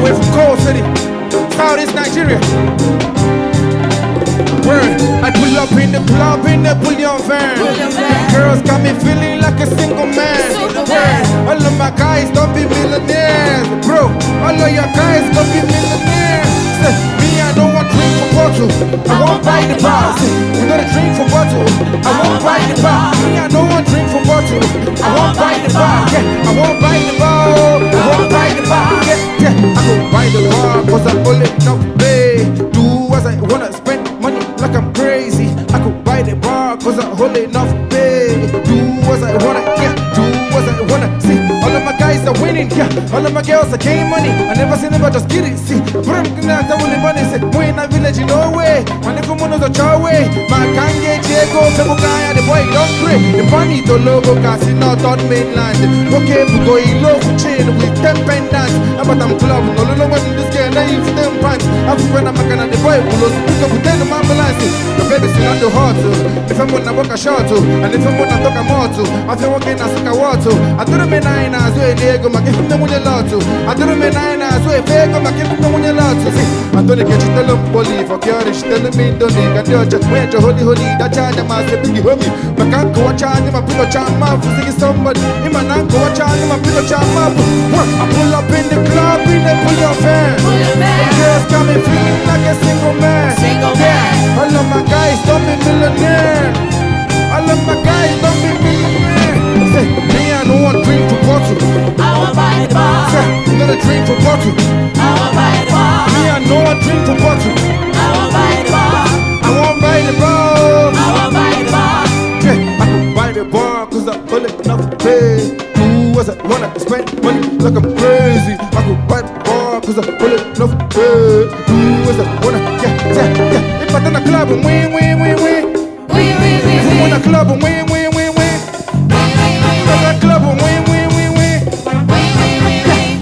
the way from Coal City, Southeast Nigeria. Word, I pull up in the club in the bullion van. Girls got me feeling like a single man. Word, all of my guys don't be millionaires, bro. All of your guys don't be millionaires. Say, me, I don't want drink for bottle, I won't buy the bar. Say, we gotta drink for bottle, I won't buy the bar. Me, I don't want drink for bottle, I won't buy the bar. Yeah, I won't buy the bar, I won't buy the bar. Yeah, I go buy the bar, cause I'm only enough pay. Do as I wanna spend money like I'm crazy. I could buy the bar cause I'm holding enough pay. Do as I wanna, yeah, do as I wanna. See, all of my guys are winning, yeah. All of my girls are getting money. I never seen them, but just get it, see. But I'm gonna have only money, say, we in a village in Norway. Man, if I'm on the way, my Kanye, Jago, Febugaya, the boy don't pray. The money, the logo, casino, on mainland. Okay, we go in love chain with 10 pendants. But I'm club, no, no, one in this game, I use them pants. I'm friend, I'm gonna the boy, who loves pick up with them ambulance. The baby sing on the heart, if I'm gonna walk a short, and if I'm gonna talk a moto, I feel walking as a water. I do me 9 hours, where they go, my give them when you lot. I do me 9 hours, where they go, my give them when you lot. I don't get you tell them, believe, for curious, tell me, don't need a judge, where your holy, that child, I must be homie. My can't go a child, my pillow charm, my physical somebody, in my nanko, a child, my pillow charm, I pull up in the club, in the pull your fan. Girls got me feeling like a single man. Yeah, all of my guys don't be millionaire. All of my guys don't be millionaire. Say, me I don't want drink for bottle, I won't buy the bar. say, I'm gonna drink for bottle. I won't buy the bar. Me I don't want drink for bottle, I won't buy the bar. I won't buy the bar. I won't buy the bar. Yeah, I could buy the bar cause I'm only enough to pay. Do as I wanna spend money like I'm crazy. I could buy the bar cause I'm only enough to pay. Do as I wanna, yeah. If I in the club and win. If I'm in the club and win. If I'm in the club and win.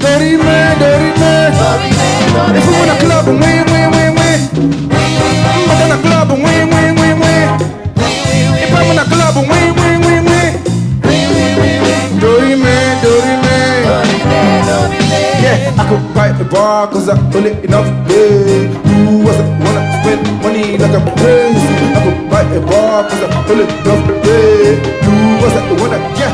Dirty man. If I'm in the club and win. If I'm in the club and win. If I'm in the club and win. Dirty man. Yeah, I could buy the bar cause I only enough pay. Do as I wanna spend money like I'm crazy. I could buy the bar cause I only enough pay. Do as I wanna, yeah.